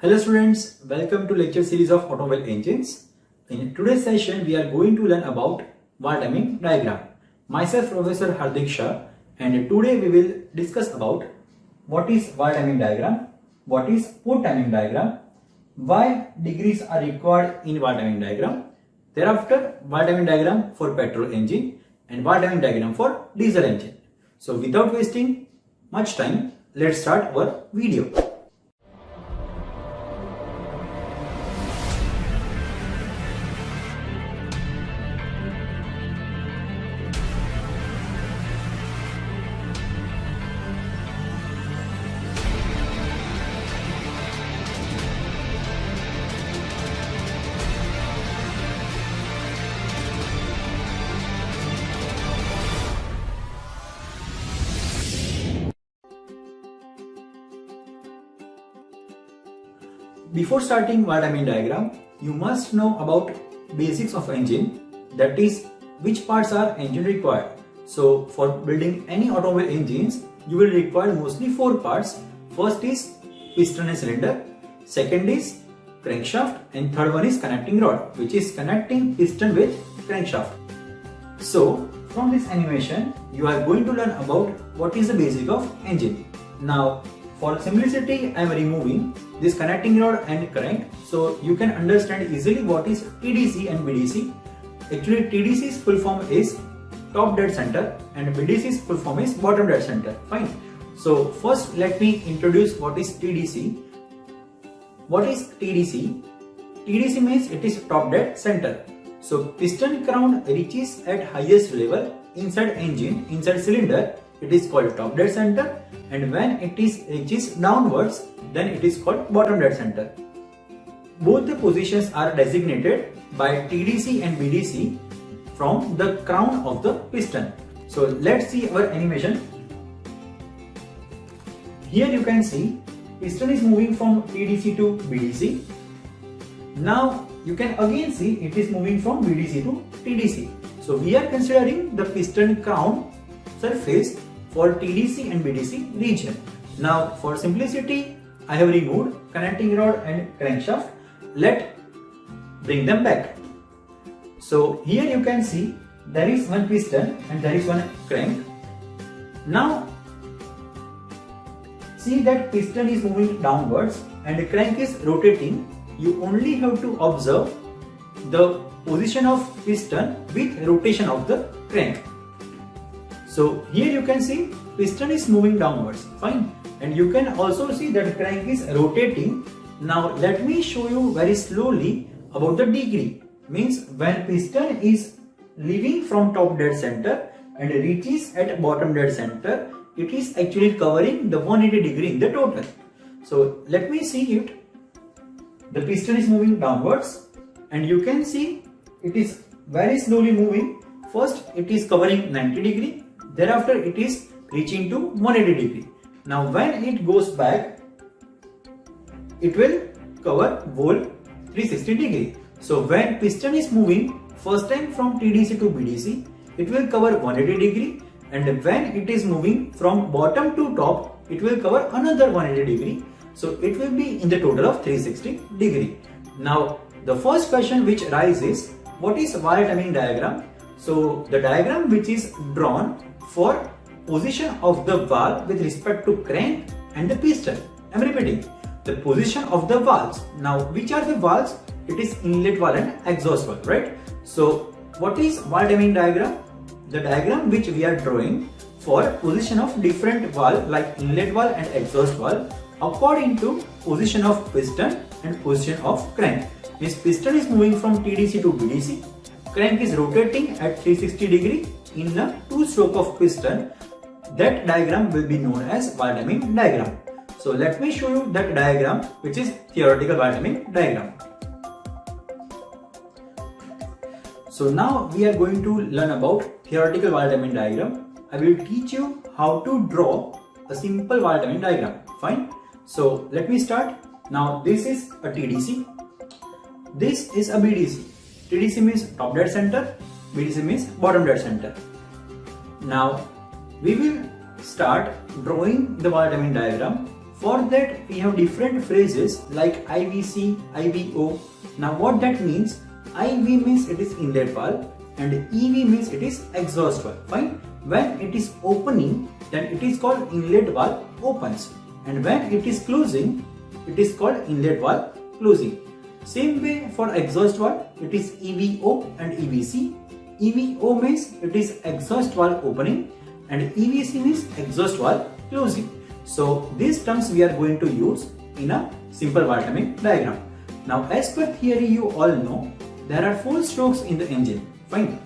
Hello students, welcome to lecture series of automobile engines. In today's session, we are going to learn about wall timing diagram. Myself Professor Hardik Shah, and today we will discuss about what is wall timing diagram, what is port timing diagram, why degrees are required in wall timing diagram, thereafter wall timing diagram for petrol engine and wall timing diagram for diesel engine. So without wasting much time, let's start our video. Before starting wall timing diagram, you must know about basics of engine, that is which parts are engine required. So for building any automobile engines, you will require mostly 4 parts. First is piston and cylinder, second is crankshaft, and third one is connecting rod, which is connecting piston with crankshaft. So from this animation, you are going to learn about what is the basic of engine. Now for simplicity, I am removing this connecting rod and crank so you can understand easily what is TDC and BDC. Actually, TDC's full form is top dead center and BDC's full form is bottom dead center. Fine. So first let me introduce what is TDC. What is TDC? TDC means it is top dead center. So piston crown reaches at highest level inside engine, inside cylinder. It is called top dead center, and when it reaches downwards, then it is called bottom dead center. Both the positions are designated by TDC and BDC from the crown of the piston. So let's see our animation. Here you can see piston is moving from TDC to BDC. Now you can again see it is moving from BDC to TDC. So we are considering the piston crown surface for TDC and BDC region. Now for simplicity, I have removed connecting rod and crankshaft. Let's bring them back. So here you can see there is one piston and there is one crank. Now see that piston is moving downwards and the crank is rotating. You only have to observe the position of piston with rotation of the crank. So here you can see piston is moving downwards, fine, and you can also see that crank is rotating. Now let me show you very slowly about the degree. Means when piston is leaving from top dead center and reaches at bottom dead center, it is actually covering the 180 degree in the total. So let me see it. The piston is moving downwards and you can see it is very slowly moving. First it is covering 90 degree. Thereafter it is reaching to 180 degree. Now when it goes back, it will cover whole 360 degree. So when piston is moving first time from TDC to BDC, it will cover 180 degree, and when it is moving from bottom to top, it will cover another 180 degree. So it will be in the total of 360 degree. Now the first question which arises, what is wall timing diagram? So the diagram which is drawn for position of the valve with respect to crank and the piston. I am repeating, the position of the valves. Now which are the valves? It is inlet valve and exhaust valve, right? So what is wall timing diagram? The diagram which we are drawing for position of different valve like inlet valve and exhaust valve according to position of piston and position of crank. This piston is moving from TDC to BDC. Crank is rotating at 360 degree in a 2-stroke of piston. That diagram will be known as wall timing diagram. So let me show you that diagram, which is theoretical wall timing diagram. So now we are going to learn about theoretical wall timing diagram. I will teach you how to draw a simple wall timing diagram. Fine. So let me start. Now this is a TDC. This is a BDC. TDC means top dead center, BDC means bottom dead center. Now we will start drawing the wall timing diagram For that we have different phrases like IVC, IVO. Now what that means, IV means it is inlet valve and EV means it is exhaust valve. Fine. When it is opening, then it is called inlet valve opens, and when it is closing, it is called inlet valve closing. Same way for exhaust valve, it is EVO and EVC. EVO means it is exhaust valve opening and EVC means exhaust valve closing. So these terms we are going to use in a simple valve timing diagram. Now as per theory, you all know there are 4 strokes in the engine. Fine.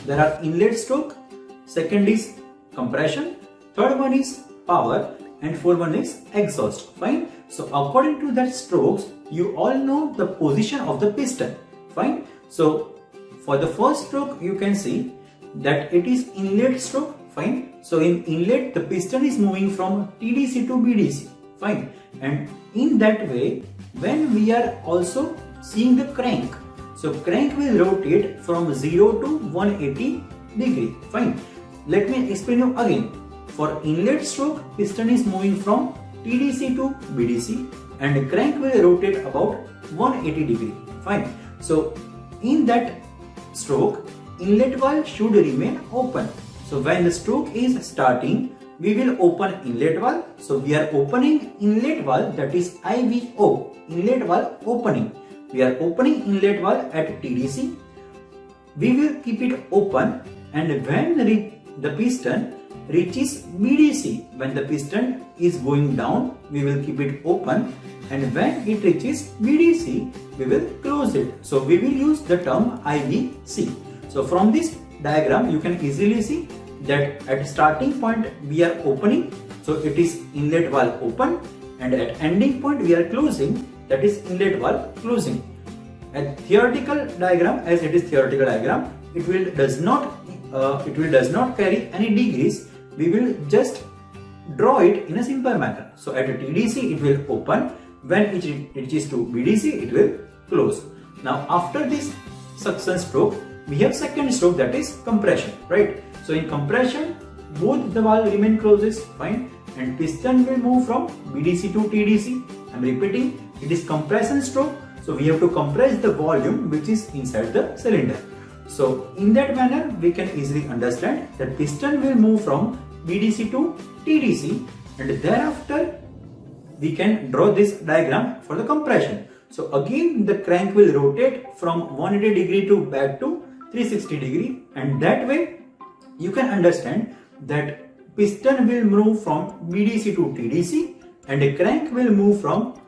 There are inlet stroke, second is compression, third one is power, and fourth one is exhaust. Fine. So according to that strokes, you all know the position of the piston. Fine. So for the first stroke, you can see that it is inlet stroke. Fine. So in inlet, the piston is moving from TDC to BDC. Fine. And in that way, when we are also seeing the crank, so crank will rotate from 0 to 180 degree. Fine. Let me explain you again. For inlet stroke, piston is moving from TDC to BDC and crank will rotate about 180 degree. Fine. So in that stroke, inlet valve should remain open. So when the stroke is starting, we will open inlet valve. So we are opening inlet valve, that is IVO, inlet valve opening. We are opening inlet valve at TDC. We will keep it open, and when the piston reaches BDC, when the piston is going down, we will keep it open, and when it reaches BDC, we will close it. So we will use the term IVC. So from this diagram, you can easily see that at starting point we are opening, so it is inlet valve open, and at ending point we are closing, that is inlet valve closing. At theoretical diagram, as it is theoretical diagram, it will does not carry any degrees. We will just draw it in a simple manner. So at TDC it will open, when it reaches to BDC it will close. Now after this suction stroke, we have second stroke, that is compression, right? So in compression, both the valve remain closes, fine, and piston will move from BDC to TDC. I am repeating, it is compression stroke, so we have to compress the volume which is inside the cylinder. So in that manner, we can easily understand that piston will move from BDC to TDC, and thereafter we can draw this diagram for the compression. So again the crank will rotate from 180 degree to back to 360 degree, and that way you can understand that piston will move from BDC to TDC and a crank will move from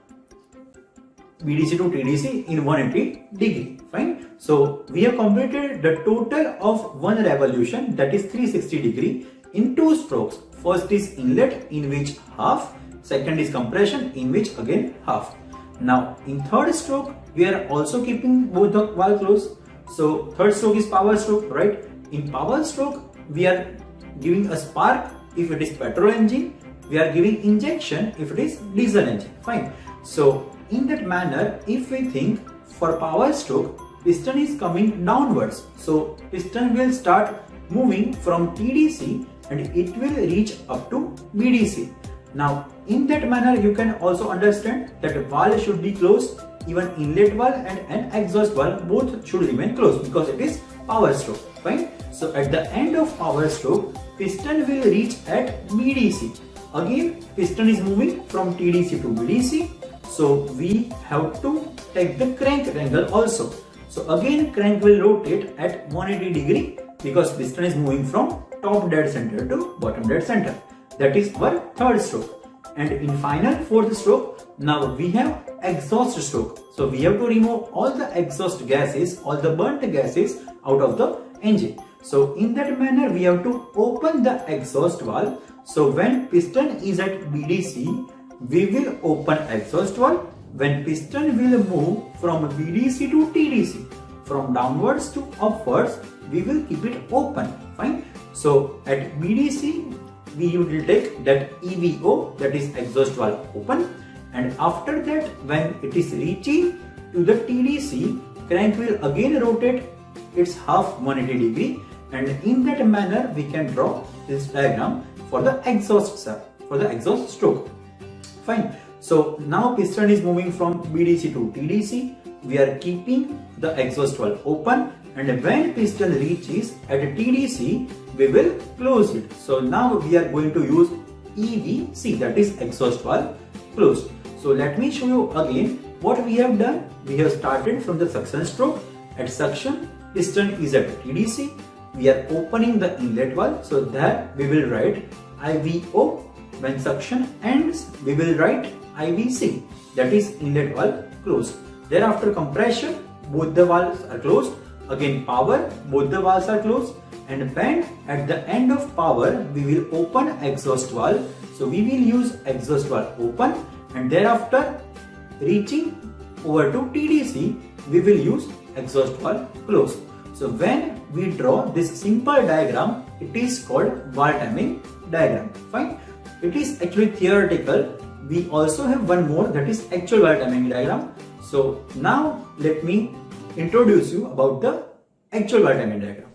BDC to TDC in 180 degree. Fine. So we have completed the total of one revolution, that is 360 degree, in 2 strokes. First is inlet, in which half, second is compression, in which again half. Now in third stroke, we are also keeping both the valve closed. So third stroke is power stroke, right? In power stroke, we are giving a spark if it is petrol engine, we are giving injection if it is diesel engine. Fine. So in that manner, if we think for power stroke, piston is coming downwards. So piston will start moving from TDC and it will reach up to BDC. Now in that manner, you can also understand that valve should be closed. Even inlet valve and an exhaust valve both should remain closed because it is power stroke. Fine. So at the end of power stroke, piston will reach at BDC. Again, piston is moving from TDC to BDC. So we have to take the crank angle also. So again, crank will rotate at 180 degree because piston is moving from top dead center to bottom dead center. That is our third stroke. And in final fourth stroke, now we have exhaust stroke. So we have to remove all the exhaust gases, all the burnt gases out of the engine. So in that manner, we have to open the exhaust valve. So when piston is at BDC, we will open exhaust valve. When piston will move from BDC to TDC, from downwards to upwards, we will keep it open. Fine. So at BDC, we will take that EVO, that is exhaust valve open, and after that, when it is reaching to the TDC, crank will again rotate its half 180 degree, and in that manner we can draw this diagram for the exhaust stroke. Fine. So now piston is moving from BDC to TDC. We are keeping the exhaust valve open, and when piston reaches at TDC, we will close it. So now we are going to use EVC, that is exhaust valve closed. So let me show you again what we have done. We have started from the suction stroke. At suction, piston is at TDC. We are opening the inlet valve, so that we will write IVO. When suction ends, we will write IVC, that is inlet valve closed. Thereafter compression, both the valves are closed. Again power, both the valves are closed. And when at the end of power, we will open exhaust valve. So we will use exhaust valve open, and thereafter reaching over to TDC, we will use exhaust valve closed. So when we draw this simple diagram, it is called valve timing diagram. Fine. It is actually theoretical. We also have one more, that is actual valve timing diagram. So now let me introduce you about the actual valve timing diagram.